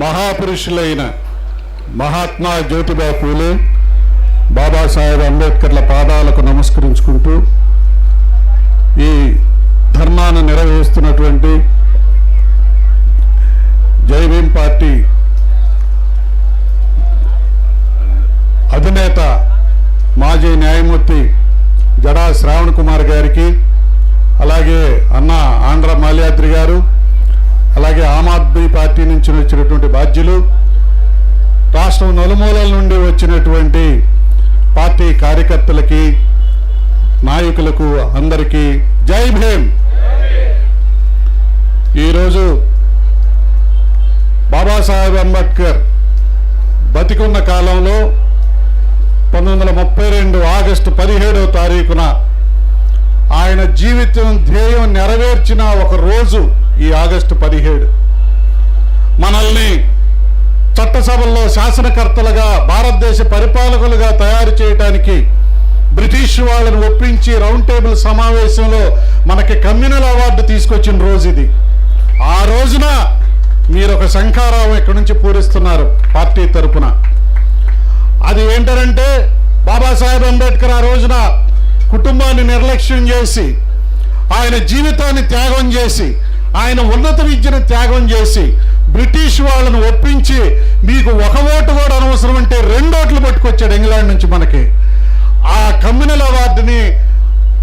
మహాపురుషులైన మహాత్మా జ్యోతిబా పూలే, బాబాసాహెబ్ అంబేద్కర్ల పాదాలకు నమస్కరించుకుంటూ ఈ ధర్నాను నిర్వహిస్తున్నటువంటి జై భీమ్ పార్టీ అధినేత మాజీ న్యాయమూర్తి జడా శ్రావణ్ కుమార్ గారికి, అలాగే అన్న ఆంధ్ర మాల్యాద్రి గారు, అలాగే ఆమ్ ఆద్మీ పార్టీ నుంచి వచ్చినటువంటి బాధ్యులు, రాష్ట్రం నలుమూలల నుండి వచ్చినటువంటి పార్టీ కార్యకర్తలకి, నాయకులకు అందరికీ జై భీమ్. ఈరోజు బాబాసాహెబ్ అంబేద్కర్ బతికున్న కాలంలో 1932 ఆగస్టు 17వ తారీఖున ఆయన జీవితం ధ్యేయం నెరవేర్చిన ఒక రోజు ఈ ఆగస్టు 17. మనల్ని చట్టసభల్లో శాసనకర్తలుగా, భారతదేశ పరిపాలకులుగా తయారు చేయడానికి బ్రిటిష్ వాళ్ళని ఒప్పించి రౌండ్ టేబుల్ సమావేశంలో మనకి కమ్యూనల్ అవార్డు తీసుకొచ్చిన రోజు ఇది. ఆ రోజున మీరు ఒక శంఖారావం ఇక్కడి నుంచి పూరిస్తున్నారు పార్టీ తరపున. అది ఏంటంటే బాబాసాహెబ్ అంబేద్కర్ ఆ రోజున కుటుంబాన్ని నిర్లక్ష్యం చేసి, ఆయన జీవితాన్ని త్యాగం చేసి, ఆయన ఉన్నత విద్యను త్యాగం చేసి, బ్రిటిష్ వాళ్ళను ఒప్పించి మీకు ఒక ఓటు కూడా అనవసరం అంటే 2 ఓట్లు పట్టుకొచ్చాడు ఇంగ్లాండ్ నుంచి మనకి. ఆ కమ్యూనల్ అవార్డుని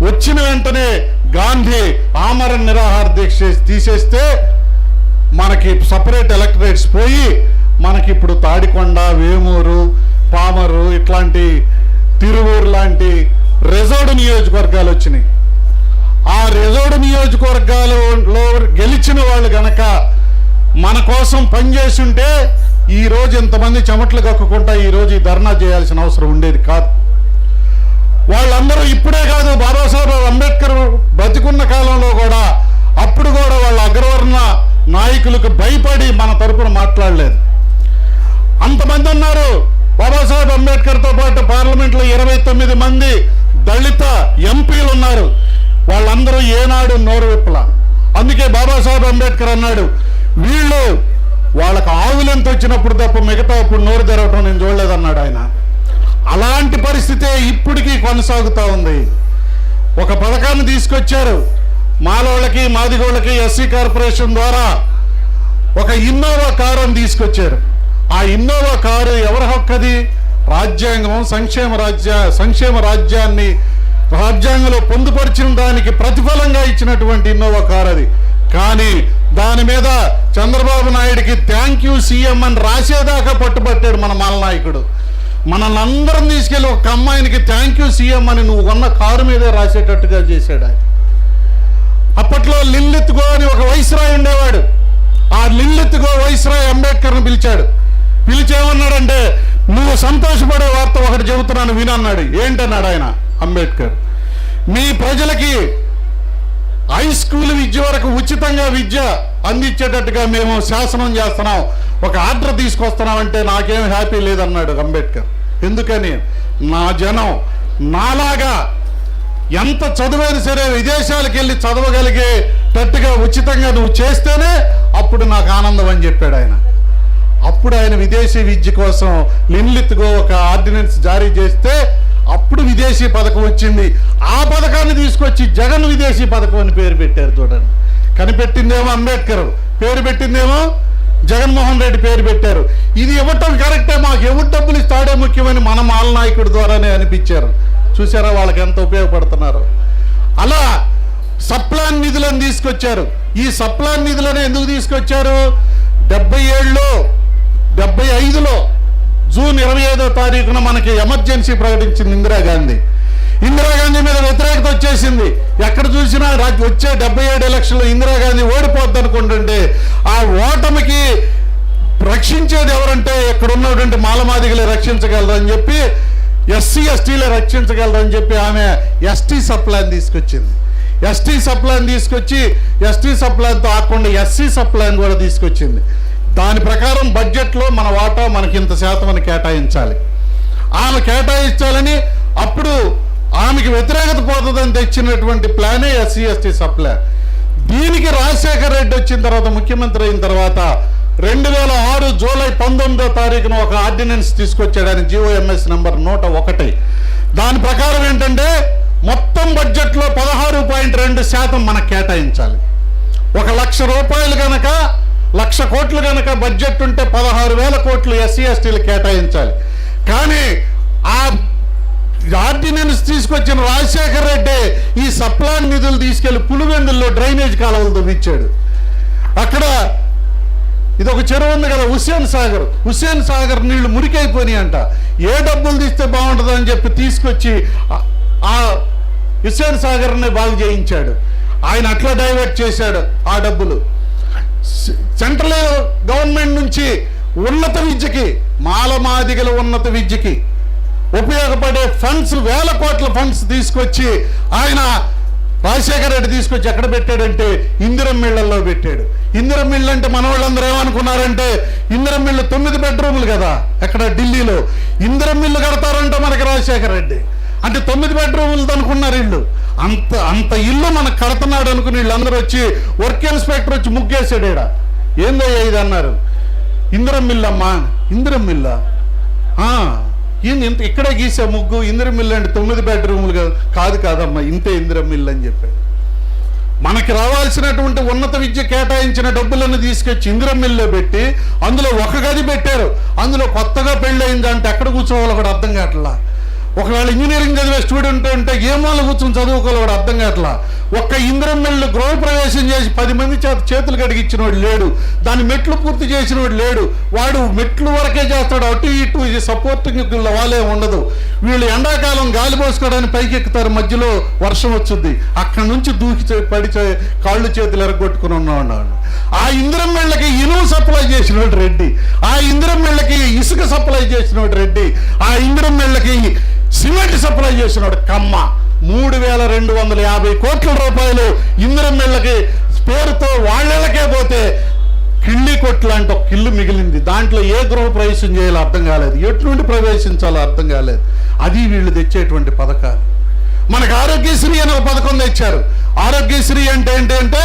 వచ్చిన వెంటనే గాంధీ ఆమరణ నిరాహార దీక్ష తీసేస్తే మనకి సపరేట్ ఎలక్టరేట్స్ పోయి మనకి ఇప్పుడు తాడికొండ, వేమూరు, పామరు, ఇట్లాంటి తిరువూరు లాంటి రిజర్వ్డ్ నియోజకవర్గాలు వచ్చినాయి. ఆ రిజర్వ్డ్ నియోజకవర్గాలలో గెలిచిన వాళ్ళు గనక మన కోసం పనిచేసి ఉంటే ఈరోజు ఇంతమంది చెమట్లు కక్కుకుంటా ఈరోజు ఈ ధర్నా చేయాల్సిన అవసరం ఉండేది కాదు. వాళ్ళందరూ ఇప్పుడే కాదు, బాబాసాహెబ్ అంబేద్కర్ బతికున్న కాలంలో కూడా అప్పుడు కూడా వాళ్ళ అగ్రవర్ణ నాయకులకు భయపడి మన తరపున మాట్లాడలేదు. అంతమంది ఉన్నారు. బాబాసాహెబ్ అంబేద్కర్తో పాటు పార్లమెంట్లో 29 మంది దళిత ఎంపీలు ఉన్నారు. వాళ్ళందరూ ఏనాడు నోరు విప్పల. అందుకే బాబాసాహెబ్ అంబేద్కర్ అన్నాడు, వీళ్ళు వాళ్ళకు ఆవులెంత వచ్చినప్పుడు తప్ప మిగతా అప్పుడు నోరు తెరవటం నేను చూడలేదన్నాడు ఆయన. అలాంటి పరిస్థితే ఇప్పటికీ కొనసాగుతూ ఉంది. ఒక పథకాన్ని తీసుకొచ్చారు, మాలోళ్ళకి మాదిగోళ్ళకి ఎస్సీ కార్పొరేషన్ ద్వారా ఒక ఇన్నోవా కారు అని తీసుకొచ్చారు. ఆ ఇన్నోవా కారు ఎవరి హక్కది? రాజ్యాంగం, సంక్షేమ రాజ్యాన్ని రాజ్యాంగంలో పొందుపరిచిన దానికి ప్రతిఫలంగా ఇచ్చినటువంటి ఇన్నోవా కారు అది. కానీ దాని మీద చంద్రబాబు నాయుడికి థ్యాంక్ యూ సీఎం అని రాసేదాకా పట్టుబట్టాడు మన మాలనాయకుడు. మనల్ని అందరం తీసుకెళ్ళి ఒక అమ్మాయినికి థ్యాంక్ యూ సీఎం అని నువ్వు కొన్న కారు మీదే రాసేటట్టుగా చేశాడు ఆయన. అప్పట్లో లిల్లెత్ గో అని ఒక వైస్రాయ్ ఉండేవాడు. ఆ లిల్లెత్ గో వైస్రాయ్ అంబేద్కర్ని పిలిచాడు. పిలిచేమన్నాడంటే, నువ్వు సంతోషపడే వార్త ఒకటి చెబుతున్నాను వినన్నాడు. ఏంటన్నాడు ఆయన అంబేద్కర్? మీ ప్రజలకి హై స్కూల్ విద్య వరకు ఉచితంగా విద్య అందించేటట్టుగా మేము శాసనం చేస్తున్నాం, ఒక ఆర్డర్ తీసుకొస్తున్నామంటే నాకేం హ్యాపీ లేదన్నాడు అంబేద్కర్. ఎందుకని? నా జనం నాలాగా ఎంత చదువైనా సరే విదేశాలకు వెళ్ళి చదవగలిగేటట్టుగా ఉచితంగా నువ్వు చేస్తేనే అప్పుడు నాకు ఆనందం అని చెప్పాడు ఆయన. అప్పుడు ఆయన విదేశీ విద్య కోసం లిన్లిత్గో ఒక ఆర్డినెన్స్ జారీ చేస్తే అప్పుడు విదేశీ పథకం వచ్చింది. ఆ పథకాన్ని తీసుకొచ్చి జగన్ విదేశీ పథకం అని పేరు పెట్టారు. చూడండి, కనిపెట్టిందేమో అంబేద్కర్, పేరు పెట్టిందేమో జగన్మోహన్ రెడ్డి పేరు పెట్టారు. ఇది ఇవ్వటం కరెక్టే, మాకు ఎవరు డబ్బులు ఇస్తాడే ముఖ్యమని మన మాల నాయకుడి ద్వారానే అనిపించారు. చూసారా వాళ్ళకి ఎంత ఉపయోగపడుతున్నారు. అలా సప్లాన్ నిధులను తీసుకొచ్చారు. ఈ సప్లాన్ నిధులను ఎందుకు తీసుకొచ్చారు? 75లో జూన్ 25వ తారీఖున మనకి ఎమర్జెన్సీ ప్రకటించింది ఇందిరాగాంధీ. ఇందిరాగాంధీ మీద వ్యతిరేకత వచ్చేసింది. ఎక్కడ చూసినా వచ్చే 77 ఎలక్షన్లో ఇందిరాగాంధీ ఓడిపోద్ది అనుకుంటుంటే ఆ ఓటమికి రక్షించేది ఎవరంటే ఇక్కడ ఉన్నటువంటి మాలమాదిగలే రక్షించగలరు అని చెప్పి, ఎస్సీ ఎస్టీలే రక్షించగలరు అని చెప్పి ఆమె ఎస్టీ సప్లాన్ తీసుకొచ్చింది. ఎస్టీ సప్లాన్ తీసుకొచ్చి ఎస్టీ సప్లాన్తో ఆకుండా ఎస్సీ సప్లాన్ కూడా తీసుకొచ్చింది. దాని ప్రకారం బడ్జెట్లో మన వాటా మనకి ఇంత శాతం అని కేటాయించాలి. ఆమె కేటాయించాలని అప్పుడు ఆమెకి వ్యతిరేకత పోతుందని తెచ్చినటువంటి ప్లానే ఎస్సీ ఎస్టీ సప్లాన్. దీనికి రాజశేఖర్ రెడ్డి వచ్చిన తర్వాత, ముఖ్యమంత్రి అయిన తర్వాత 2006 జూలై 19వ తారీఖున ఒక ఆర్డినెన్స్ తీసుకొచ్చాడు ఆయన, GOMS నంబర్ 101. దాని ప్రకారం ఏంటంటే మొత్తం బడ్జెట్లో 16.2% మనకు కేటాయించాలి. 1,00,000 రూపాయలు కనుక 1,00,000 కోట్లు కనుక బడ్జెట్ ఉంటే 16,000 కోట్లు SC STలు కేటాయించాలి. కానీ ఆ ఆర్డినెన్స్ తీసుకొచ్చిన రాజశేఖర్ రెడ్డి ఈ సప్లాన్ నిధులు తీసుకెళ్లి పులివెందుల్లో డ్రైనేజ్ కాలువలు తవ్వించాడు. అక్కడ ఇదొక చెరువు ఉంది కదా, హుస్సేన్ సాగర్ నీళ్లు మురికైపోయినాయి అంట. ఏ డబ్బులు తీస్తే బాగుంటుందని చెప్పి తీసుకొచ్చి ఆ హుస్సేన్ సాగర్ని బాగు చేయించాడు. ఆయన అట్లా డైవర్ట్ చేశాడు ఆ డబ్బులు. సెంట్రల్ గవర్నమెంట్ నుంచి ఉన్నత విద్యకి, మాలమాదిగల ఉన్నత విద్యకి ఉపయోగపడే ఫండ్స్, 1000 కోట్ల ఫండ్స్ తీసుకొచ్చి ఆయన రాజశేఖర రెడ్డి తీసుకొచ్చి ఎక్కడ పెట్టాడంటే ఇందిరమ్మ ఇళ్లలో పెట్టాడు. ఇందిరమ్మ ఇళ్ళు అంటే మన వాళ్ళందరూ ఏమనుకున్నారంటే ఇందిరమ్మ ఇళ్ళు 9 బెడ్రూములు కదా, ఎక్కడ ఢిల్లీలో ఇందిరమ్మ ఇళ్ళు కడతారంట మనకి రాజశేఖర రెడ్డి. అంటే 9 బెడ్రూములు అనుకున్నారు ఇళ్ళు. అంత ఇల్లు మనకు కడుతున్నాడు అనుకుని వీళ్ళందరూ వచ్చి వర్క్ ఇన్స్పెక్టర్ వచ్చి ముగ్గేసాడు. ఈడ ఏందయ్యా ఇది అన్నారు. ఇందిరమ్మ ఇల్లమ్మా. ఇందిరమ్మ ఇల్లా? ఇంత ఇక్కడే గీసా ముగ్గు. ఇందిరమ్మ ఇల్లు అంటే 9 బెడ్రూములు కాదమ్మా, ఇంతే ఇందిరమ్మ ఇల్లు అని చెప్పాడు. మనకి రావాల్సినటువంటి ఉన్నత విద్య కేటాయించిన డబ్బులను తీసుకొచ్చి ఇందిరమ్మ ఇల్లు పెట్టి అందులో ఒక గది పెట్టారు. అందులో కొత్తగా పెళ్ళయిందంటే ఎక్కడ కూర్చోవాలో కూడా అర్థం కావట్లా. ఒకవేళ ఇంజనీరింగ్ చదివే స్టూడెంట్ ఉంటే ఏ మూల కూర్చొని చదువుకోవాలి కూడా అర్థం కావట్లా. ఒక్క ఇందిరమ్మ ఇల్లు గృహప్రవేశం చేసి 10 మంది చేతులు కడిగిచ్చినోడు లేడు, దాని మెట్లు పూర్తి చేసినోడు లేడు. వాడు మెట్లు వరకే చేస్తాడు, అటు ఇటు సపోర్టింగ్ వాళ్ళే ఉండదు. వీళ్ళు ఎండాకాలం గాలి పోసుకోవడానికి పైకి ఎక్కుతారు, మధ్యలో వర్షం వచ్చుద్ది, అక్కడి నుంచి దూకి పడిచే కాళ్ళు చేతులు ఎరగొట్టుకుని ఉన్నాడు. ఆ ఇందిరమ్మ ఇళ్ళకి ఇనుము సప్లై చేసినోడు రెడ్డి, ఆ ఇందిరమ్మ ఇళ్ళకి ఇసుక సప్లై చేసినోడు రెడ్డి, ఆ ఇందిరమ్మ ఇళ్ళకి సిమెంట్ సప్లై చేసినాడు కమ్మ. 3,250 కోట్ల రూపాయలు ఇందిరమ్మ ఇళ్ళకి పేరుతో వాళ్ళకే పోతే కిళ్ళి కొట్లు అంటే ఒక కిల్లు మిగిలింది. దాంట్లో ఏ గృహ ప్రవేశం చేయాలో అర్థం కాలేదు, ఎటువంటి ప్రవేశించాలో అర్థం కాలేదు. అది వీళ్ళు తెచ్చేటువంటి పథకాలు. మనకు ఆరోగ్యశ్రీ అనే ఒక పథకం తెచ్చారు. ఆరోగ్యశ్రీ అంటే ఏంటంటే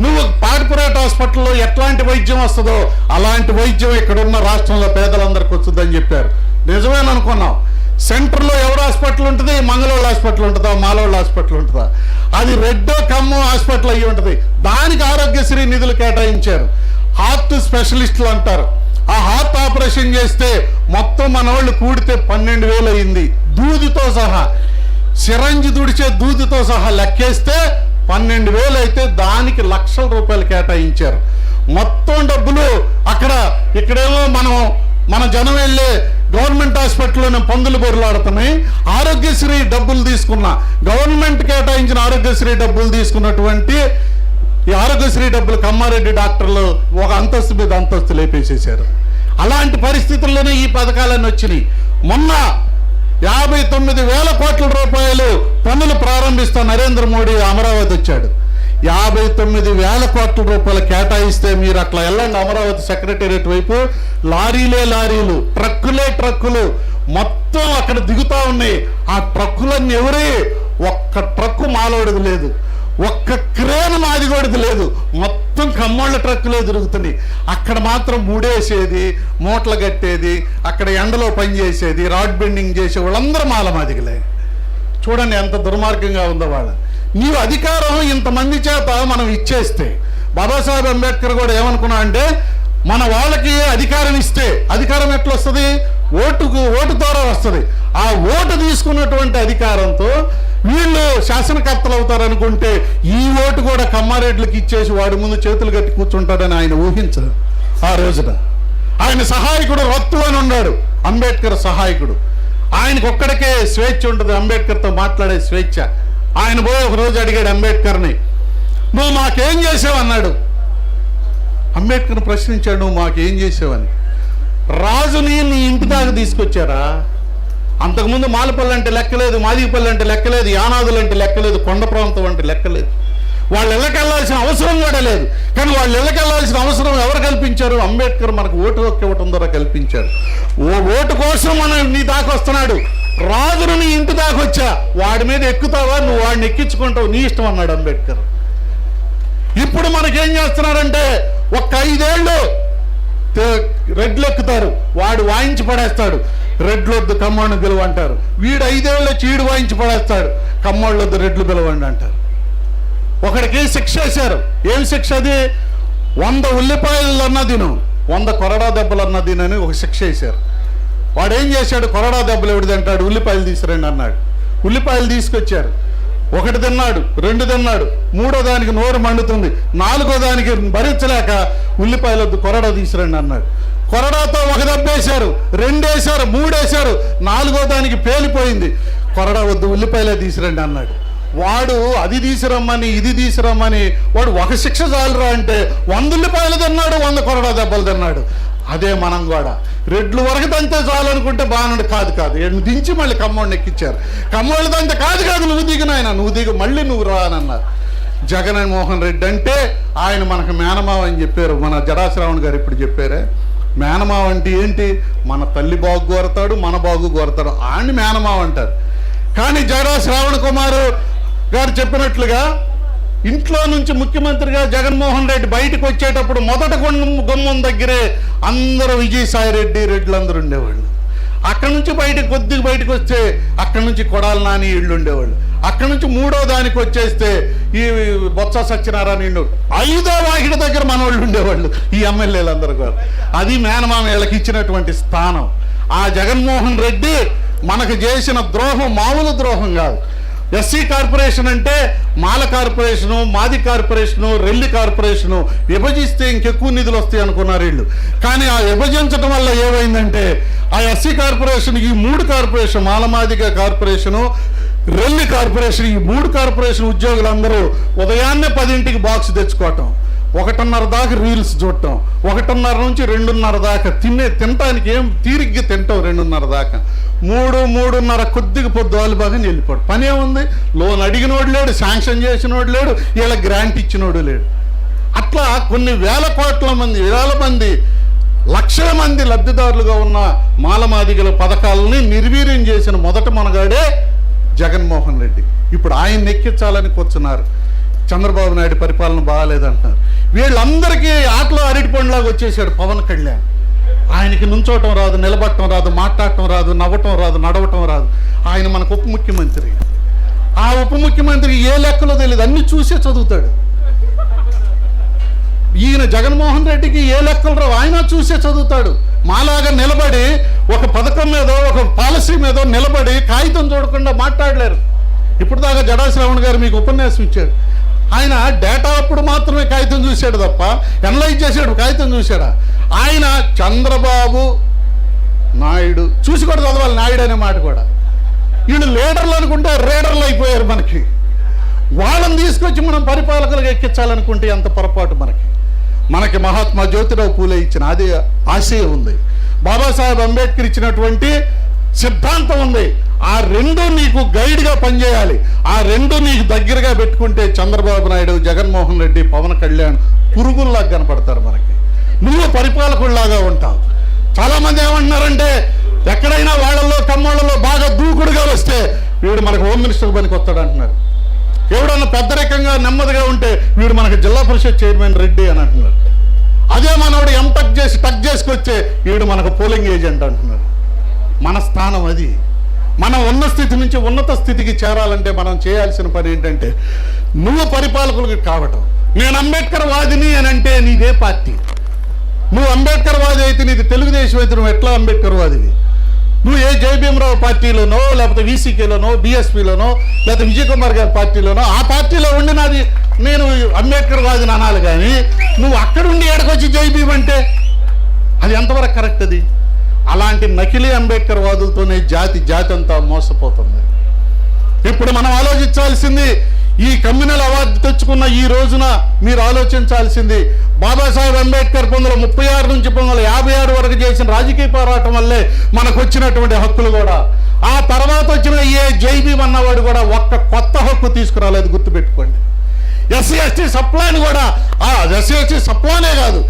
నువ్వు పార్పొరేట్ హాస్పిటల్లో ఎట్లాంటి వైద్యం వస్తుందో అలాంటి వైద్యం ఇక్కడున్న రాష్ట్రంలో పేదలందరికీ వస్తుందని చెప్పారు. నిజమేననుకున్నాం. సెంటర్లో ఎవరు హాస్పిటల్ ఉంటుంది? మంగళవాళ్ళ హాస్పిటల్ ఉంటుందా, మాలవాళ్ళ హాస్పిటల్ ఉంటుందా? అది రెడ్డో ఖమ్మం హాస్పిటల్ అయ్యి ఉంటుంది. దానికి ఆరోగ్యశ్రీ నిధులు కేటాయించారు. హార్ట్ స్పెషలిస్టులు అంటారు. ఆ హార్ట్ ఆపరేషన్ చేస్తే మొత్తం మన వాళ్ళు కూడితే 12,000 అయింది, దూదితో సహా, సిరంజి దుడిచే దూదితో సహా లెక్కేస్తే 12,000 అయితే దానికి లక్షల రూపాయలు కేటాయించారు. మొత్తం డబ్బులు ఇక్కడేమో మన జనం వెళ్ళే గవర్నమెంట్ హాస్పిటల్లోనే పందులు బొరులాడుతున్నాయి. ఆరోగ్యశ్రీ డబ్బులు తీసుకున్న, గవర్నమెంట్ కేటాయించిన ఆరోగ్యశ్రీ డబ్బులు తీసుకున్నటువంటి ఈ ఆరోగ్యశ్రీ డబ్బులు కమ్మారెడ్డి డాక్టర్లు ఒక అంతస్తు మీద అంతస్తు లేపేసేశారు. అలాంటి పరిస్థితుల్లోనే ఈ పథకాలన్నీ వచ్చినాయి. మొన్న 59,000 కోట్ల రూపాయలు పనులు ప్రారంభిస్తా నరేంద్ర మోడీ అమరావతి వచ్చాడు. 59,000 కోట్ల రూపాయలు కేటాయిస్తే మీరు అట్లా వెళ్ళండి అమరావతి సెక్రటేరియట్ వైపు, లారీలు, ట్రక్కులు మొత్తం అక్కడ దిగుతా ఉన్నాయి. ఆ ట్రక్కులన్నీ ఎవరే? ఒక్క ట్రక్కు మాలోడిది లేదు, ఒక్క క్రేన్ మాదిగోడిది లేదు, మొత్తం కమ్మోళ్ళ ట్రక్కులే తిరుగుతున్నాయి. అక్కడ మాత్రం ముడేసేది, మూటలు కట్టేది, అక్కడ ఎండలో పనిచేసేది, రాడ్ బెండింగ్ చేసే వాళ్ళందరూ మాలమాదిగలే. చూడండి ఎంత దుర్మార్గంగా ఉందో వాళ్ళ. నీవు అధికారం ఇంతమంది చేత మనం ఇచ్చేస్తే, బాబాసాహెబ్ అంబేద్కర్ కూడా ఏమనుకున్నా అంటే మన వాళ్ళకి అధికారం ఇస్తే అధికారం ఎట్లా వస్తుంది? ఓటు ద్వారా వస్తుంది. ఆ ఓటు తీసుకున్నటువంటి అధికారంతో వీళ్ళు శాసనకర్తలు అవుతారనుకుంటే ఈ ఓటు కూడా కమ్మారెడ్లకు ఇచ్చేసి వాడి ముందు చేతులు కట్టి కూర్చుంటాడని ఆయన ఊహించరు. ఆ రోజున ఆయన సహాయకుడు రత్తు అని ఉన్నాడు, అంబేద్కర్ సహాయకుడు. ఆయనకు ఒక్కడికే స్వేచ్ఛ ఉంటుంది, అంబేద్కర్తో మాట్లాడే స్వేచ్ఛ. ఆయన పోయి ఒక రోజు అడిగాడు అంబేద్కర్ని, నువ్వు మాకేం చేసావన్నాడు. అంబేద్కర్ ప్రశ్నించాడు, నువ్వు మాకేం చేసావని. రాజుని నీ ఇంటి దాకా తీసుకొచ్చారా? అంతకుముందు మాలపల్లి అంటే లెక్కలేదు, మాదిగపల్లి అంటే లెక్కలేదు, యానాదులు అంటే లెక్కలేదు, కొండ ప్రాంతం అంటే లెక్కలేదు. వాళ్ళు ఇళ్ళకెళ్లాల్సిన అవసరం కూడా లేదు. కానీ వాళ్ళు ఇళ్ళకెళ్లాల్సిన అవసరం ఎవరు కల్పించారు? అంబేద్కర్ మనకు ఓటు హక్కు ఇవ్వటం ద్వారా కల్పించారు. ఓటు కోసం మనం నీ దాకా వస్తున్నాడు. రాజును నీ ఇంటి దాకా వచ్చా, వాడి మీద ఎక్కుతావా, నువ్వు వాడిని ఎక్కించుకుంటావు, నీ ఇష్టం అన్నాడు అంబేద్కర్. ఇప్పుడు మనకేం చేస్తున్నారంటే ఒక్క 5 ఏళ్ళు రెడ్లు ఎక్కుతారు, వాడు వాయించి పడేస్తాడు, రెడ్లొద్దు కమ్మోళ్ళని పిలువంటారు. వీడు 5 ఏళ్ళ చీడు వాయించి పడేస్తాడు, కమ్మోళ్ళొద్దు రెడ్లు పిలవండి అంటారు. ఒకడికి శిక్ష వేశారు. ఏం శిక్ష అది? 100 ఉల్లిపాయలు అన్న తిను, 100 కొరడా దెబ్బలు అన్న తినని ఒక శిక్ష వేశారు. వాడు ఏం చేశాడు? కొరడా దెబ్బలు ఎవడు తింటాడు? ఉల్లిపాయలు తీసుకురండి అన్నాడు. ఉల్లిపాయలు తీసుకొచ్చారు. 1 తిన్నాడు, 2 తిన్నాడు, 3వ దానికి నోరు మండుతుంది, 4వ దానికి భరించలేక ఉల్లిపాయలొద్దు కొరడా తీసుకురండి అన్నాడు. కొరడాతో 1 దెబ్బ వేశారు, 2 వేశారు, 3 వేశారు, 4వ దానికి పేలిపోయింది. కొరడా వద్దు ఉల్లిపాయలే తీసుకురండి అన్నాడు. వాడు అది తీసురమ్మని ఇది తీసురమ్మని వాడు 1 శిక్ష చాలురా అంటే 100 ఉల్లిపాయలు తిన్నాడు, 100 కొరడా దెబ్బలు తిన్నాడు. అదే మనం కూడా రెడ్లు వరకు దంతే చాలనుకుంటే బాగున్నాడు. కాదు నువ్వు దించి మళ్ళీ కమ్మోడిని ఎక్కించారు. కమ్మోళ్ళు దంతే కాదు నువ్వు దిగు నాయన, నువ్వు దిగు, మళ్ళీ నువ్వు రా అని అన్నారు. జగన్మోహన్ రెడ్డి అంటే ఆయన మనకు మేనమావ అని చెప్పారు. మన జడాశ్రావణ్ గారు ఇప్పుడు చెప్పారే, మేనమావ అంటే ఏంటి? మన తల్లి బాగు కోరతాడు, మన బాగు కోరతాడు, ఆయన్ని మేనమావ అంటారు. కానీ జడాశ్రావణ కుమారు గారు చెప్పినట్లుగా ఇంట్లో నుంచి ముఖ్యమంత్రిగా జగన్మోహన్ రెడ్డి బయటకు వచ్చేటప్పుడు మొదట గుమ్మం దగ్గరే అందరూ విజయసాయి రెడ్డి రెడ్లందరూ ఉండేవాళ్ళు. అక్కడి నుంచి కొద్దిగా బయటకు వస్తే అక్కడి నుంచి కొడాలి నాని ఇళ్ళు ఉండేవాళ్ళు. అక్కడి నుంచి 3వ దానికి వచ్చేస్తే ఈ బొత్స సత్యనారాయణ ఇళ్ళు, 5వ వాకిటి దగ్గర మన వాళ్ళు ఉండేవాళ్ళు, ఈ ఎమ్మెల్యేలందరూ కూడా. అది మేనమామ వీళ్ళకి ఇచ్చినటువంటి స్థానం. ఆ జగన్మోహన్ రెడ్డి మనకు చేసిన ద్రోహం మామూలు ద్రోహం కాదు. ఎస్సీ కార్పొరేషన్ అంటే మాల కార్పొరేషను, మాది కార్పొరేషను, రెల్లి కార్పొరేషను విభజిస్తే ఇంకెక్కువ నిధులు వస్తాయి అనుకున్నారు వీళ్ళు. కానీ ఆ విభజించడం వల్ల ఏమైందంటే ఆ ఎస్సీ కార్పొరేషన్, ఈ 3 corporation, Mala Madiga corporation, Relli corporation, ఈ 3 కార్పొరేషన్ ఉద్యోగులందరూ ఉదయాన్నే 10ంటికి బాక్స్ తెచ్చుకోవటం, 1:30 దాకా రీల్స్ చూడటం, 1:30 నుంచి 2:30 దాకా తినటానికి ఏం తీరిగ్గా తింటాం, 2:30 దాకా, 3:30 కొద్దిగా పొద్దువాళ్ళు బాగా వెళ్ళిపోవడం. పని ఏముంది? లోన్ అడిగినోడు లేడు, శాంక్షన్ చేసినోడు లేడు, వీళ్ళ గ్రాంట్ ఇచ్చినోడు లేడు. అట్లా కొన్ని వేల మంది లక్షల మంది లబ్ధిదారులుగా ఉన్న మాలమాదిగల పథకాలని నిర్వీర్యం చేసిన మొదట మనగాడే జగన్మోహన్ రెడ్డి. ఇప్పుడు ఆయన ఎక్కించాలని కూర్చున్నారు. చంద్రబాబు నాయుడు పరిపాలన బాగాలేదంటున్నారు. వీళ్ళందరికీ ఆటలో అరటిపండులాగా వచ్చేసాడు పవన్ కళ్యాణ్. ఆయనకి నుంచోవటం రాదు, నిలబడటం రాదు, మాట్లాడటం రాదు, నవ్వటం రాదు, నడవటం రాదు. ఆయన మనకు ఉప ముఖ్యమంత్రి. ఆ ఉప ముఖ్యమంత్రి ఏ లెక్కలో తెలియదు, అన్ని చూసే చదువుతాడు. ఈయన జగన్మోహన్ రెడ్డికి ఏ లెక్కలు రావు, ఆయన చూసే చదువుతాడు. మాలాగా నిలబడి ఒక పథకం మీదో ఒక పాలసీ మీదో నిలబడి కాగితం చూడకుండా మాట్లాడలేరు. ఇప్పుడు దాకా జడాశ్రావణ్ గారు మీకు ఉపన్యాసం ఇచ్చాడు. ఆయన డేటా అప్పుడు మాత్రమే కాగితం చూశాడు తప్ప ఎనలైజ్ చేశాడు కాగితం చూశాడా? ఆయన చంద్రబాబు నాయుడు చూసి కూడా చదవాలి, నాయుడు అనే మాట కూడా. వీళ్ళు లీడర్లు అనుకుంటే రీడర్లు అయిపోయారు. వాళ్ళని తీసుకొచ్చి మనం పరిపాలకులుగా ఎక్కించాలనుకుంటే ఎంత పొరపాటు. మనకి మహాత్మా జ్యోతిరావు పూలే ఇచ్చిన అదే ఆశయం ఉంది, బాబాసాహెబ్ అంబేద్కర్ ఇచ్చినటువంటి సిద్ధాంతం ఉంది. ఆ 2 నీకు గైడ్గా పనిచేయాలి. ఆ 2 నీకు దగ్గరగా పెట్టుకుంటే చంద్రబాబు నాయుడు, జగన్మోహన్ రెడ్డి, పవన్ కళ్యాణ్ పురుగుల్లాగా కనపడతారు. నువ్వు పరిపాలకుల్లాగా ఉంటావు. చాలామంది ఏమంటున్నారంటే ఎక్కడైనా వాళ్ళల్లో కమ్మోళ్ళలో బాగా దూకుడుగా వస్తే వీడు మనకు హోమ్ మినిస్టర్ పనికి వస్తాడు అంటున్నారు. ఎవడన్నా పెద్దరికంగా నెమ్మదిగా ఉంటే వీడు మనకు జిల్లా పరిషత్ చైర్మన్ రెడ్డి అని అంటున్నారు. అదే మనవాడు టక్ చేసుకొచ్చే వీడు మనకు పోలింగ్ ఏజెంట్ అంటున్నారు. మన స్థానం అది. మనం ఉన్న స్థితి నుంచి ఉన్నత స్థితికి చేరాలంటే మనం చేయాల్సిన పని ఏంటంటే నువ్వు పరిపాలకులకు కావటం. నేను అంబేద్కర్ వాదిని అని అంటే నీదే పార్టీ. నువ్వు అంబేద్కర్ వాది అయితే నీది తెలుగుదేశం అయితే నువ్వు ఎట్లా అంబేద్కర్ వాదివి? నువ్వు ఏ జయభీమరావు పార్టీలోనో లేకపోతే వీసీకేలోనో బీఎస్పీలోనో లేకపోతే విజయ్ కుమార్ గారి పార్టీలోనో ఆ పార్టీలో ఉండి నాది నేను అంబేద్కర్ వాదిని అనాలి. కానీ నువ్వు అక్కడుండి ఏడకొచ్చి జయభీమ్ అంటే అది ఎంతవరకు కరెక్ట్? అది అలాంటి నకిలీ అంబేద్కర్ వాదులతోనే జాతి అంతా మోసపోతుంది. ఇప్పుడు మనం ఆలోచించాల్సింది, ఈ కమ్యూనల్ అవార్డు తెచ్చుకున్న ఈ రోజున మీరు ఆలోచించాల్సింది, బాబాసాహెబ్ అంబేద్కర్ 1936 నుంచి 1956 వరకు చేసిన రాజకీయ పోరాటం వల్లే మనకు వచ్చినటువంటి హక్కులు కూడా, ఆ తర్వాత వచ్చిన ఏ జైబీమ్ అన్నవాడు కూడా ఒక్క కొత్త హక్కు తీసుకురాలేదు, గుర్తుపెట్టుకోండి. ఎస్సీ ఎస్టీ సప్లాన్ కూడా, ఎస్సీ ఎస్టీ సప్లానే కాదు,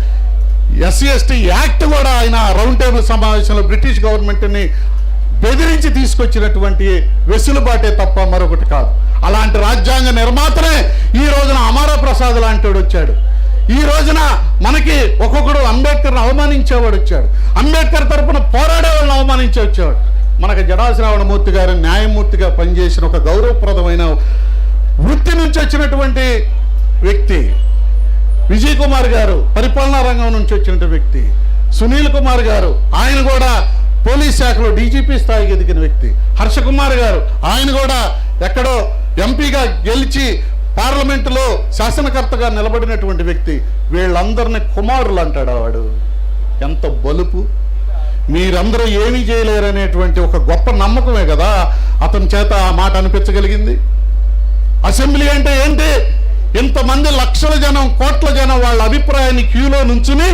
ఎస్సీ ఎస్టీ యాక్ట్ కూడా ఆయన రౌండ్ టేబుల్ సమావేశంలో బ్రిటిష్ గవర్నమెంట్ని బెదిరించి తీసుకొచ్చినటువంటి వెసులుబాటే తప్ప మరొకటి కాదు. అలాంటి రాజ్యాంగ నిర్మాతనే ఈ రోజున అమర ప్రసాద్ లాంటి వాడు వచ్చాడు. ఈ రోజున మనకి ఒక్కొక్కడు అంబేద్కర్ని అవమానించేవాడు వచ్చాడు, అంబేద్కర్ తరపున పోరాడే వాళ్ళని అవమానించే వచ్చేవాడు. మనకు జడా శ్రావణమూర్తి గారు న్యాయమూర్తిగా పనిచేసిన ఒక గౌరవప్రదమైన వృత్తి నుంచి వచ్చినటువంటి వ్యక్తి. విజయ్ కుమార్ గారు పరిపాలనా రంగం నుంచి వచ్చిన వ్యక్తి. సునీల్ కుమార్ గారు ఆయన కూడా పోలీస్ శాఖలో డీజీపీ స్థాయికి ఎదిగిన వ్యక్తి. హర్ష కుమార్ గారు ఆయన కూడా ఎక్కడో ఎంపీగా గెలిచి పార్లమెంటులో శాసనకర్తగా నిలబడినటువంటి వ్యక్తి. వీళ్ళందరినీ కుమారులు అంటాడు వాడు. ఎంత బలుపు! మీరందరూ ఏమీ చేయలేరనేటువంటి ఒక గొప్ప నమ్మకమే కదా అతని చేత ఆ మాట అనిపించగలిగింది. అసెంబ్లీ అంటే ఏంటి? ఇంతమంది లక్షల జనం, కోట్ల జనం వాళ్ళ అభిప్రాయాన్ని క్యూలో నుంచుని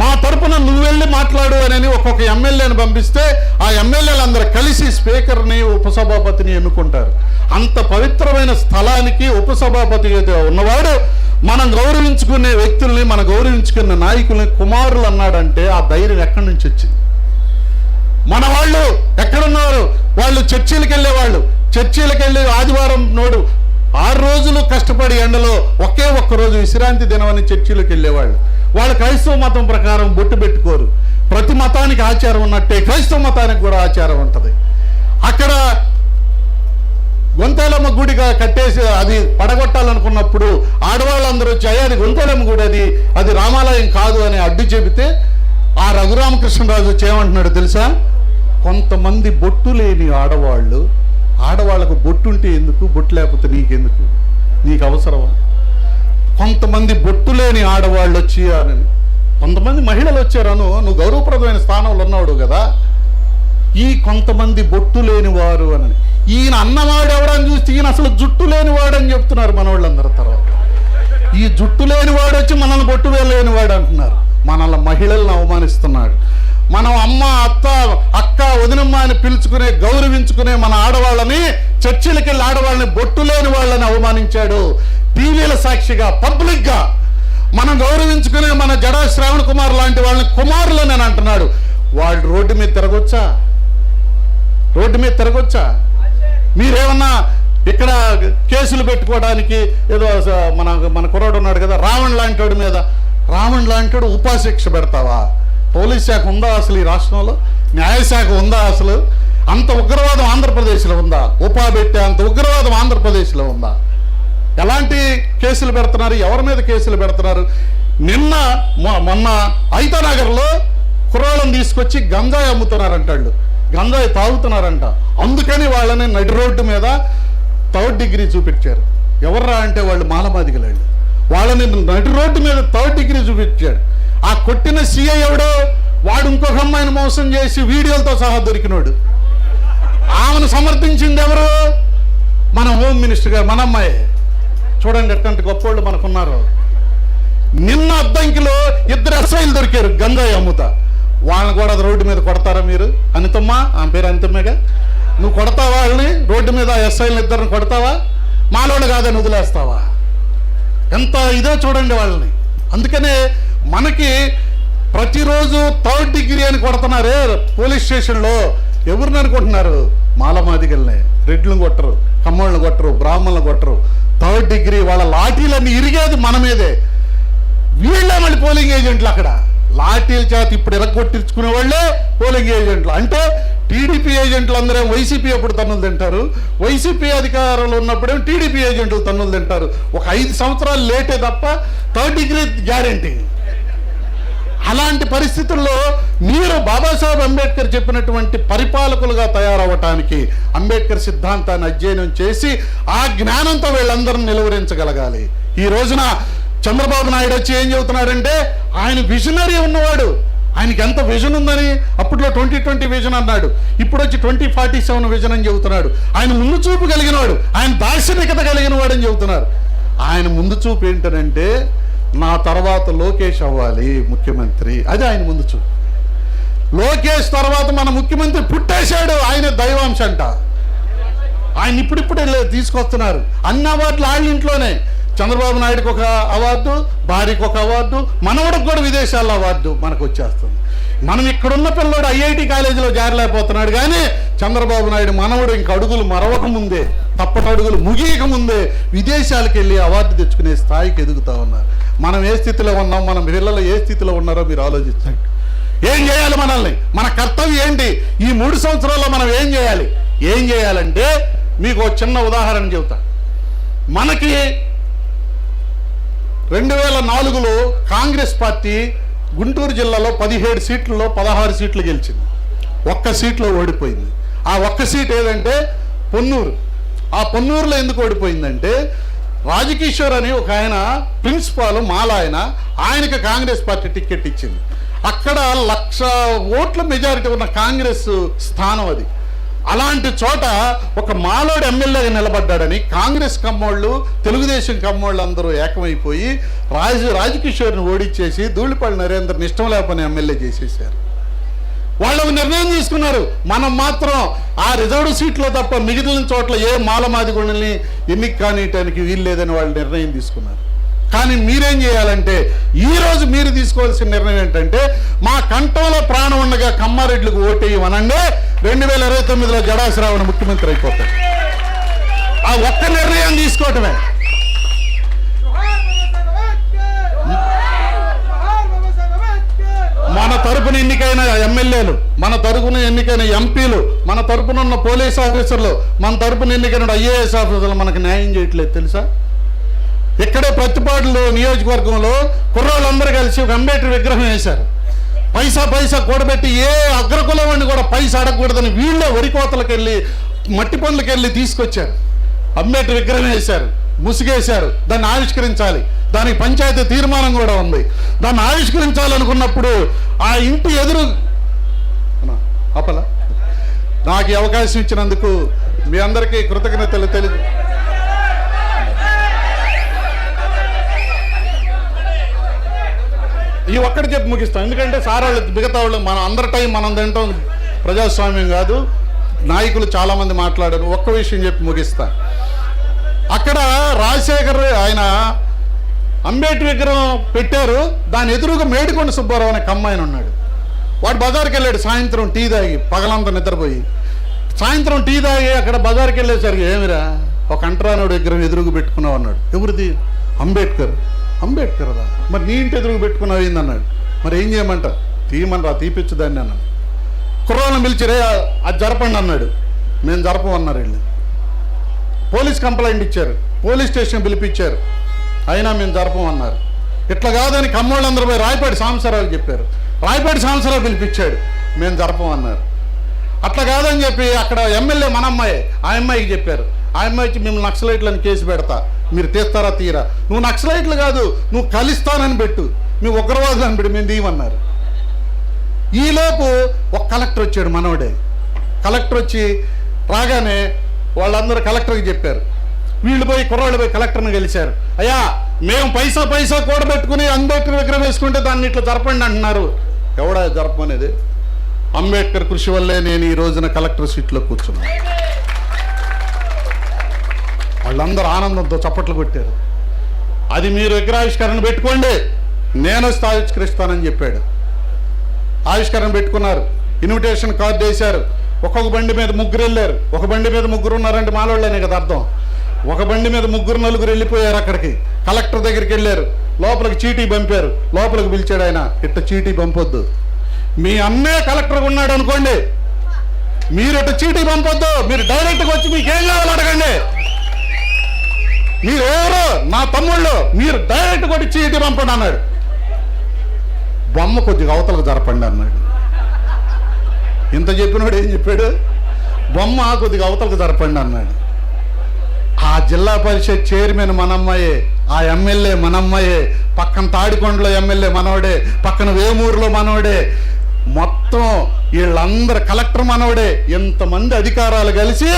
మా తరపున నువ్వు వెళ్ళి మాట్లాడు అని ఒక్కొక్క ఎమ్మెల్యేని పంపిస్తే ఆ ఎమ్మెల్యేలు అందరూ కలిసి స్పీకర్ని, ఉపసభాపతిని ఎన్నుకుంటారు. అంత పవిత్రమైన స్థలానికి ఉపసభాపతి ఉన్నవాడు మనం గౌరవించుకునే వ్యక్తుల్ని, మనం గౌరవించుకునే నాయకుల్ని కుమారులు అన్నాడంటే ఆ ధైర్యం ఎక్కడి నుంచి వచ్చింది? మన వాళ్ళు ఎక్కడున్నారు? వాళ్ళు చర్చిలకు వెళ్ళేవాళ్ళు. చర్చిలకు వెళ్ళి ఆదివారం నోడు 6 రోజులు కష్టపడి ఎండలో ఒకే ఒక్క రోజు విశ్రాంతి దినమని చర్చిలకు వెళ్ళేవాళ్ళు. వాళ్ళు క్రైస్తవ మతం ప్రకారం బొట్టు పెట్టుకోరు. ప్రతి మతానికి ఆచారం ఉన్నట్టే క్రైస్తవ మతానికి కూడా ఆచారం ఉంటుంది. అక్కడ గొంతేలమ్మ గుడిగా కట్టేసి అది పడగొట్టాలనుకున్నప్పుడు ఆడవాళ్ళందరూ వచ్చి అయ్యా అది గొంతేలమ్మ గుడి, అది రామాలయం కాదు అని అడ్డు చెబితే ఆ రఘురామకృష్ణరాజు వచ్చి ఏమంటున్నాడు తెలుసా? కొంతమంది బొట్టు లేని ఆడవాళ్లకు బొట్టుంటే ఎందుకు, బొట్టు లేకపోతే నీకెందుకు, నీకు అవసరమా? కొంతమంది బొట్టు లేని ఆడవాళ్ళు వచ్చి అని, కొంతమంది మహిళలు వచ్చారను, నువ్వు గౌరవప్రదమైన స్థానంలో ఉన్నాడు కదా. ఈ కొంతమంది బొట్టు లేనివారు అని ఈయన అన్నవాడు ఎవడని చూస్తే ఈయన అసలు జుట్టు లేనివాడు అని చెప్తున్నారు మన వాళ్ళందరూ. తర్వాత ఈ జుట్టు లేనివాడు వచ్చి మనల్ని బొట్టు లేనివాడు అంటున్నారు. మనల్ని మహిళలను అవమానిస్తున్నాడు. మనం అమ్మ, అత్త, అక్క, వదినమ్మ అని పిలుచుకునే, గౌరవించుకునే మన ఆడవాళ్ళని చర్చిలకి వెళ్ళి ఆడవాళ్ళని బొట్టు లేని వాళ్ళని అవమానించాడు. టీవీల సాక్షిగా, పబ్లిక్గా మనం గౌరవించుకునే మన జడా శ్రావణ్ కుమార్ లాంటి వాళ్ళని కుమారులని అని అంటున్నాడు. వాళ్ళు రోడ్డు మీద తిరగొచ్చా? మీరేమన్నా ఇక్కడ కేసులు పెట్టుకోవడానికి ఏదో మన కుర్రాడు ఉన్నాడు కదా రావణ్ లాంటి మీద, రావణ్ లాంటి ఉపాశిక్ష పెడతావా? పోలీస్ శాఖ ఉందా అసలు ఈ రాష్ట్రంలో? న్యాయశాఖ ఉందా అసలు? అంత ఉగ్రవాదం ఆంధ్రప్రదేశ్లో ఉందా? ఉపా పెట్టే అంత ఉగ్రవాదం ఆంధ్రప్రదేశ్లో ఉందా? ఎలాంటి కేసులు పెడుతున్నారు? ఎవరి మీద కేసులు పెడుతున్నారు? మొన్న ఐతానగర్లో కుర్రాళ్ళని తీసుకొచ్చి గంజాయి అమ్ముతున్నారంటాళ్ళు, గంజాయి తాగుతున్నారంట. అందుకని వాళ్ళని నడి రోడ్డు మీద 3rd డిగ్రీ చూపించారు. ఎవర్రా అంటే వాళ్ళు మాలమాదిగలండి. వాళ్ళని నడి రోడ్డు మీద 3rd డిగ్రీ చూపించాడు. ఆ కొట్టిన సీఐ ఎవడో వాడు ఇంకొక అమ్మాయిని మోసం చేసి వీడియోలతో సహా దొరికినోడు. ఆమెను సమర్థించింది ఎవరు? మన హోమ్ మినిస్టర్ గారు, మన అమ్మాయి. చూడండి ఎట్లాంటి గొప్పోళ్ళు మనకున్నారు. నిన్న అద్దంకిలో 2 ఎస్ఐలు దొరికారు గంజాయి అమ్ముతా. వాళ్ళని కూడా రోడ్డు మీద కొడతారా మీరు? అనితమ్మ, ఆమె పేరు అనితమ్మేగా. నువ్వు కొడతావా వాళ్ళని? రోడ్డు మీద ఎస్ఐలను 2 కొడతావా? మాలోళ్ళు కాదని వదిలేస్తావా? ఎంత ఇదో చూడండి వాళ్ళని. అందుకనే మనకి ప్రతిరోజు 3rd డిగ్రీ అని కొడుతున్నారే పోలీస్ స్టేషన్లో. ఎవరిని అనుకుంటున్నారు? మాలమాదిగల్ని. రెడ్లను కొట్టరు, కమ్మళ్ళని కొట్టరు, బ్రాహ్మణులను కొట్టరు. 3rd డిగ్రీ వాళ్ళ లాఠీలన్నీ ఇరిగేది మన మీదే. వీళ్ళే మళ్ళీ పోలింగ్ ఏజెంట్లు. అక్కడ లాఠీల చేత ఇప్పుడు ఎరగొట్టించుకునే వాళ్ళే పోలింగ్ ఏజెంట్లు. అంటే టీడీపీ ఏజెంట్లు అందరూ వైసీపీ అప్పుడు తన్నులు తింటారు, వైసీపీ అధికారంలో ఉన్నప్పుడేమో టీడీపీ ఏజెంట్లు తన్నులు తింటారు. ఒక 5 సంవత్సరాలు లేటే తప్ప 3rd డిగ్రీ గ్యారెంటీ. అలాంటి పరిస్థితుల్లో మీరు బాబాసాహెబ్ అంబేద్కర్ చెప్పినటువంటి పరిపాలకులుగా తయారవటానికి అంబేద్కర్ సిద్ధాంతాన్ని అధ్యయనం చేసి ఆ జ్ఞానంతో వీళ్ళందరినీ నిలువరించగలగాలి. ఈ రోజున చంద్రబాబు నాయుడు వచ్చి ఏం చెబుతున్నాడంటే ఆయన విజనరీ ఉన్నవాడు. ఆయనకి ఎంత విజన్ ఉందని అప్పట్లో 2020 విజన్ అన్నాడు, ఇప్పుడు వచ్చి 2047 విజన్ అని చెబుతున్నాడు. ఆయన ముందు చూపు కలిగినవాడు, ఆయన దార్శనికత కలిగిన వాడు అని చెబుతున్నారు. ఆయన ముందు చూపు ఏంటనంటే నా తర్వాత లోకేష్ అవ్వాలి ముఖ్యమంత్రి. అది ఆయన ముందు చూపు. లోకేష్ తర్వాత మన ముఖ్యమంత్రి పుట్టేశాడు, ఆయన దైవాంశ అంట. ఆయన ఇప్పుడిప్పుడే తీసుకొస్తున్నారు. అన్ని అవార్డులు వాళ్ళ ఇంట్లోనే. చంద్రబాబు నాయుడుకి ఒక అవార్డు, భార్యకి ఒక అవార్డు, మనవడికి కూడా విదేశాల్లో అవార్డు మనకు వచ్చేస్తుంది. మనం ఇక్కడున్న పిల్లడు ఐఐటి కాలేజీలో జారలేకపోతున్నాడు, కానీ చంద్రబాబు నాయుడు మనవడు ఇంక అడుగులు మరవక ముందే, తప్పటడుగులు ముగియక ముందే విదేశాలకు వెళ్ళి అవార్డు తెచ్చుకునే స్థాయికి ఎదుగుతా ఉన్నారు. మనం ఏ స్థితిలో ఉన్నాం, మన పిల్లలు ఏ స్థితిలో ఉన్నారో మీరు ఆలోచించండి. ఏం చేయాలి మనల్ని, మన కర్తవ్యం ఏంటి, ఈ 3 సంవత్సరాల్లో మనం ఏం చేయాలి? ఏం చేయాలంటే మీకు ఒక చిన్న ఉదాహరణ చెబుతా. మనకి 2004లో కాంగ్రెస్ పార్టీ గుంటూరు జిల్లాలో 17 సీట్లలో 16 సీట్లు గెలిచింది. 1 సీట్లో ఓడిపోయింది. ఆ 1 సీట్ ఏదంటే పొన్నూరు. ఆ పొన్నూరులో ఎందుకు ఓడిపోయిందంటే రాజకిషోర్ అని ఒక ఆయన ప్రిన్సిపాల్ మాల ఆయనకి కాంగ్రెస్ పార్టీ టికెట్ ఇచ్చింది. అక్కడ 1,00,000 ఓట్ల మెజారిటీ ఉన్న కాంగ్రెస్ స్థానం అది. అలాంటి చోట ఒక మాలోడు ఎమ్మెల్యేగా నిలబడ్డాడని కాంగ్రెస్ కమ్మోళ్ళు, తెలుగుదేశం కమ్మోళ్ళు అందరూ ఏకమైపోయి రాజకిషోర్ని ఓడించేసి ధూళిపాళి నరేంద్రని ఇష్టం లేకపోయినా ఎమ్మెల్యే చేసేసారు. వాళ్ళు నిర్ణయం తీసుకున్నారు, మనం మాత్రం ఆ రిజర్వ్డ్ సీట్లో తప్ప మిగిలిన చోట్ల ఏ మాలమాదిగుణల్ని ఎన్నిక కానియటానికి వీలు లేదని వాళ్ళు నిర్ణయం తీసుకున్నారు. కానీ మీరేం చేయాలంటే ఈరోజు మీరు తీసుకోవాల్సిన నిర్ణయం ఏంటంటే మా కంఠంలో ప్రాణం ఉండగా కమ్మారెడ్లకు ఓటేయమనండి. 2029లో జడా శ్రావణ ముఖ్యమంత్రి అయిపోతాడు. ఆ ఒక్క నిర్ణయం తీసుకోవటమే. మన తరపున ఎన్నికైన ఎమ్మెల్యేలు, మన తరపున ఎన్నికైన ఎంపీలు, మన తరపున ఉన్న పోలీస్ ఆఫీసర్లు, మన తరపున ఎన్నికైన IAS ఆఫీసర్లు మనకు న్యాయం చేయట్లేదు తెలుసా? ఇక్కడే ప్రతిపాడులో నియోజకవర్గంలో కుర్రాళ్ళందరూ కలిసి ఒక అంబేద్కర్ విగ్రహం వేశారు. పైసా కూడబెట్టి ఏ అగ్రకులం వాడిని కూడా పైసా అడగకూడదని వీళ్ళే వరి కోతలకు వెళ్ళి మట్టి పనులకు వెళ్ళి తీసుకొచ్చారు. అంబేద్కర్ విగ్రహం వేశారు, ముసిగేశారు. దాన్ని ఆవిష్కరించాలి, దానికి పంచాయతీ తీర్మానం కూడా ఉంది. దాన్ని ఆవిష్కరించాలనుకున్నప్పుడు ఆ ఇంటి ఎదురు నాకు ఈ అవకాశం ఇచ్చినందుకు మీ అందరికీ కృతజ్ఞతలు తెలుగు. ఈ ఒక్కటి చెప్పి ముగిస్తాం, ఎందుకంటే సార్ వాళ్ళు మిగతా వాళ్ళు మనం అందరి టైం మనం తింటాం, ప్రజాస్వామ్యం కాదు. నాయకులు చాలామంది మాట్లాడారు, ఒక్క విషయం చెప్పి ముగిస్తా. అక్కడ రాజశేఖర్ ఆయన అంబేద్కర్ విగ్రహం పెట్టారు, దాని ఎదురుగా మేడికొండ సుబ్బారావు అనే కమ్మాయన ఉన్నాడు. వాడు బజార్కి వెళ్ళాడు సాయంత్రం టీ తాగి, పగలంతా నిద్రపోయి. సాయంత్రం టీ తాగి అక్కడ బజార్కి వెళ్ళేసరికి ఏమిరా ఒక అంటరానుడు విగ్రహం ఎదురుగా పెట్టుకున్నావు అన్నాడు. ఎవరిది? అంబేద్కర్దా? మరి నీ ఇంటి ఎదురుగా పెట్టుకున్నావు ఏందన్నాడు. మరి ఏం చేయమంట? తీయమనరా, తీపిచ్చు దాన్ని అన్నాడు. కుర్రాలను పిలిచిరే అది జరపండి అన్నాడు. మేము జరపమన్నారు. వీళ్ళు పోలీస్ కంప్లైంట్ ఇచ్చారు, పోలీస్ స్టేషన్ పిలిపించారు, అయినా మేము జరపమన్నారు. ఇట్లా కాదని కమ్మోళ్ళందరూ పోయి రాయపాటి సాంబశివరావు చెప్పారు, రాయపాటి సాంబశివరావు పిలిపించాడు, మేము జరపమన్నారు. అట్లా కాదని చెప్పి అక్కడ ఎమ్మెల్యే మన అమ్మాయి, ఆ అమ్మాయికి చెప్పారు. ఆ అమ్మాయికి మేము నక్సలైట్లని కేసు పెడతా, మీరు తీస్తారా తీరా? నువ్వు నక్సలైట్లు కాదు, నువ్వు కలిస్తానని పెట్టు, మేము ఉగ్రవాదులు అని పెట్టి మేము తీయమన్నారు. ఈలోపు ఒక కలెక్టర్ వచ్చాడు, మనోడే కలెక్టర్. వచ్చి రాగానే వాళ్ళందరూ కలెక్టర్కి చెప్పారు. వీళ్ళు పోయి కుర్రాళ్ళు పోయి కలెక్టర్ని కలిశారు. అయ్యా మేము పైసా కూడబెట్టుకుని అంబేద్కర్ విగ్రహం వేసుకుంటే దాన్ని ఇట్లా జరపండి అంటున్నారు. ఎవడా జరపనేది? అంబేద్కర్ కృషి వల్లే నేను ఈ రోజున కలెక్టర్ సీట్లో కూర్చున్నాను. వాళ్ళందరూ ఆనందంతో చప్పట్లు కొట్టారు. అది మీరు విగ్రహావిష్కరణ పెట్టుకోండి, నేను వస్తే ఆవిష్కరిస్తానని చెప్పాడు. ఆవిష్కరణ పెట్టుకున్నారు, ఇన్విటేషన్ కార్డు వేశారు. ఒక్కొక్క బండి మీద 3 వెళ్ళారు. ఒక బండి మీద 3 ఉన్నారంటే మాలోళ్ళనే కదా అర్థం. ఒక బండి మీద 3-4 వెళ్ళిపోయారు. అక్కడికి కలెక్టర్ దగ్గరికి వెళ్ళారు, లోపలికి చీటీ పంపారు. లోపలికి పిలిచాడు ఆయన, ఇట్ట చీటీ పంపొద్దు, మీ అమ్మే కలెక్టర్గా ఉన్నాడు అనుకోండి, మీరు ఇట్ట చీటీ పంపొద్దు, మీరు డైరెక్ట్గా వచ్చి మీకేం కావాలో అడగండి, మీరు ఎవరు నా తమ్ముళ్ళు, మీరు డైరెక్ట్ కొట్టి చీటీ పంపండి అన్నాడు. బొమ్మ కొద్దిగా అవతలకు జరపండి అన్నాడు. ఇంత చెప్పినోడు ఏం చెప్పాడు? బొమ్మ కొద్దిగా అవతలకు జరపండి అన్నాడు. ఆ జిల్లా పరిషత్ చైర్మన్ మనమ్మాయే, ఆ ఎమ్మెల్యే మనమ్మాయే, పక్కన తాడికొండలో ఎమ్మెల్యే మనవడే, పక్కన వేమూరులో మనవడే, మొత్తం వీళ్ళందరూ కలెక్టర్ మనవడే. ఎంతమంది అధికారాలు కలిసి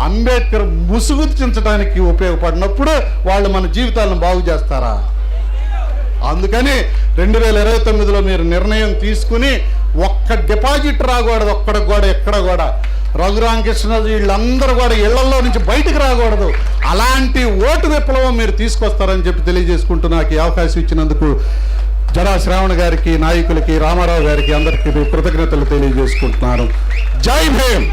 అంబేద్కర్ ముసుగు చించడానికి ఉపయోగపడినప్పుడు వాళ్ళు మన జీవితాలను బాగు చేస్తారా? అందుకని 2029లో మీరు నిర్ణయం తీసుకుని ఒక్క డిపాజిట్ రాకూడదు, ఒక్కడికి కూడా ఎక్కడ కూడా. రఘురామకృష్ణ వీళ్ళందరూ కూడా ఇళ్లలో నుంచి బయటకు రాకూడదు. అలాంటి ఓటు విప్లవం మీరు తీసుకొస్తారని చెప్పి తెలియజేసుకుంటూ నాకు ఈ అవకాశం ఇచ్చినందుకు జడా శ్రావణ గారికి, నాయకులకి, రామారావు గారికి అందరికీ కృతజ్ఞతలు తెలియజేసుకుంటున్నాను. జై భీమ్.